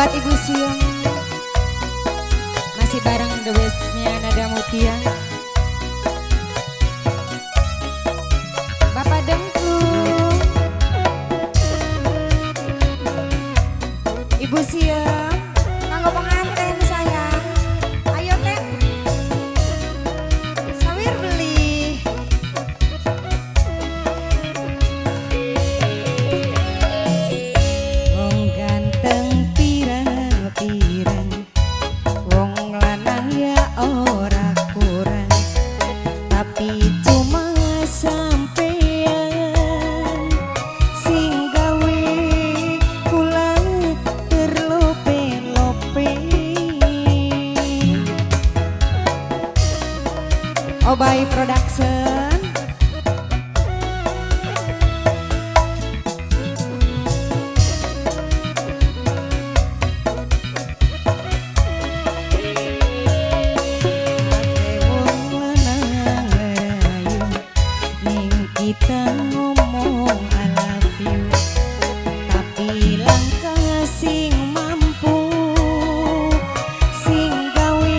Buat Ibu Siang masih bareng The Bestnya Nada Mutia. Bapak Dengkul, Ibu Siang kanggo pengantin sayang. Ayo teh sawir beli. Wong ganteng pirang-pirang, wong lanang ya ora kurang, tapi cuma sampean sing gawe kula terlope-lope. Obay Production. Kita ngomong I love you, tapi langkah sing mampu sing gawe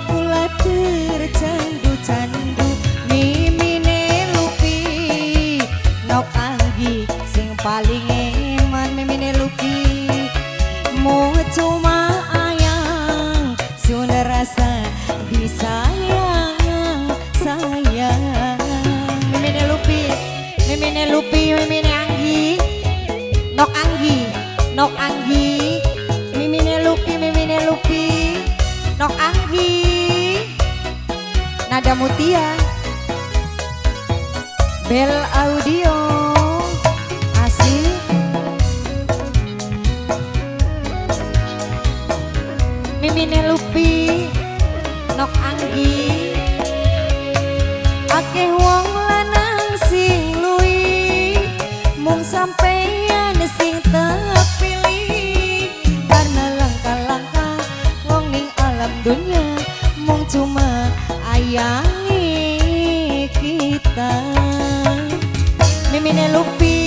kula tercandu-candu. Mimine Lupi nok anggi sing paling eman. Mimine Lupi mau cuma ayang sun rasa disayang sayang. Mimine Lupi, Mimine Anggi, nok Anggi, nok Anggi. Mimine Lupi, nok Anggi. Nada Mutia, Bel Audio, asik. Mimine Lupi, nok Anggi. Akeh wong lanang sing luwi, mung sampeyan sing terpilih. Karena langkah-langkah wong ning alam dunya, mung cuma ayangi kita. Mimine Lupi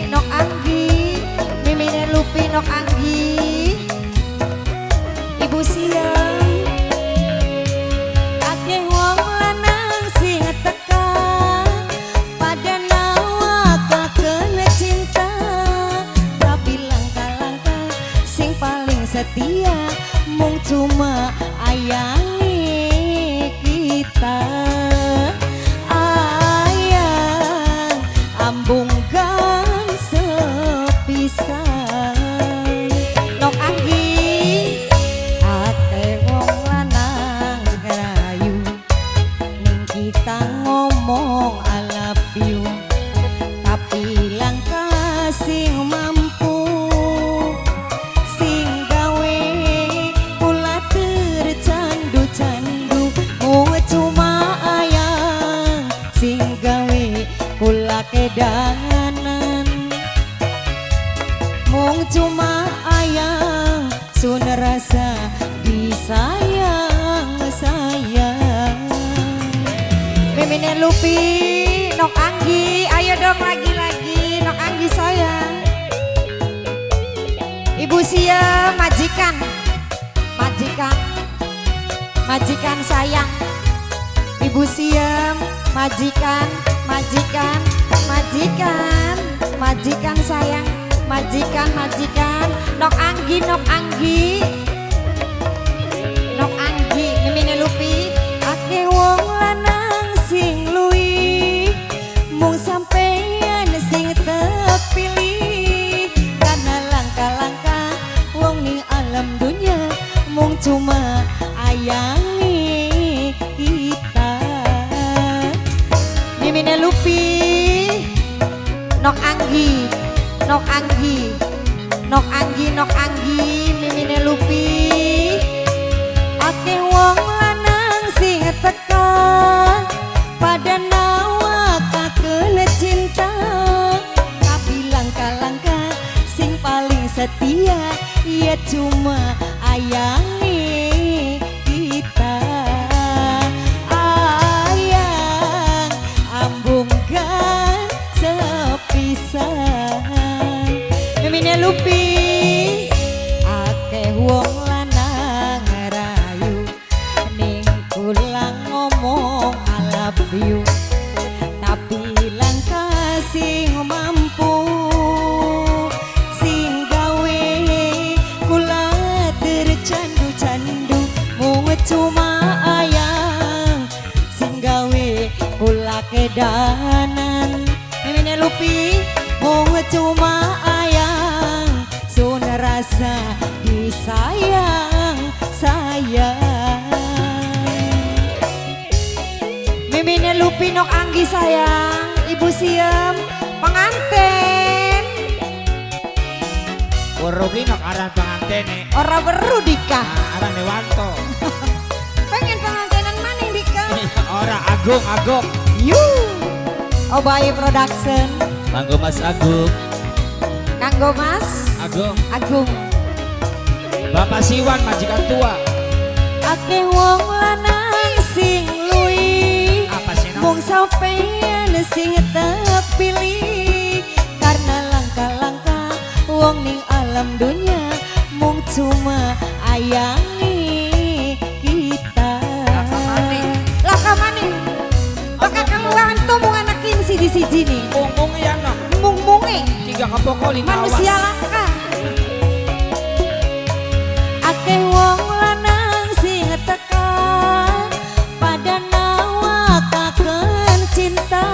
nok Anggi, Mimine Lupi nok Anggi. Ibu Siang setia, mung cuma ayangi kita. Ayang ambungkan sepisan. Nok Anggi, ate wong lanang rayu, ning kita ngomong I love you, tapi langkah sing mampu kula kedanan. Mung cuma ayang sun rasa disayang sayang. Mimine Lupi nok Anggi, ayo dong lagi-lagi nok Anggi sayang. Ibu Sia majikan, majikan sayang. Ibu Sia majikan sayang. Majikan nok Anggi, Mimine Lupi. Akeh wong lanang sing luwi, mung sampeyan sing terpilih. Karena langkah-langkah wong ning alam dunya, mung cuma ayangi kita. Mimine Lupi nok Anggi, Mimine Lupi. Akeh wong lanang sing teka pada nawa kakele cinta, tapi langkah-langkah sing paling setia ya cuma ayangi kita. Ayang ambungkan sepisan. Mimine Lupi kula kedanan mimine lupi mung cuma ayang sun rasa disayang sayang mimine lupi nok anggi sayang ibu siem pengantin Urugi nok aran pengantin nih. ora weru dika Aran Dewanto. pengen pengantinan maning dika Ora Agung. yu Obayi Production Kanggo Mas Agung. kanggo Mas Agung Bapak Siwan majikan tua. akeh wong lanang sing luwi Apa sih no? mung sampeyan sing terpilih karena langka-langka wong ning alam dunia mung cuma ayangi kita laka maning baka keluaran tuh mung anak king siji-siji nih Mung ya no. mung-mungi 3 kepoko 5 manusia langka akeh wong lanang sing teka pada nawakaken cinta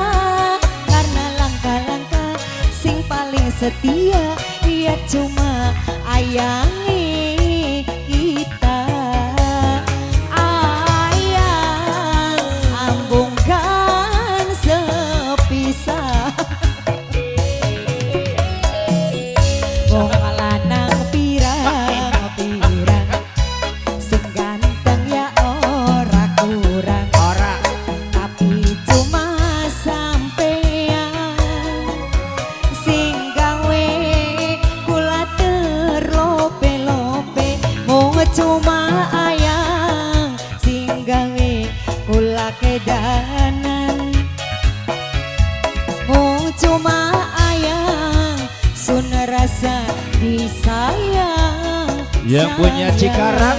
karena langka-langka sing paling setia ia cuma ayangi kita ayang ambungkan sepisah wong lanang pirang-pirang sing ganteng ya ora kurang Ora. tapi cuma sampeyan sing gawe kula terlope-lope mung cuma ayang sing gawe kula kedanan mung cuma ayang sun rasa disayang Yang punya sayang. Cikarang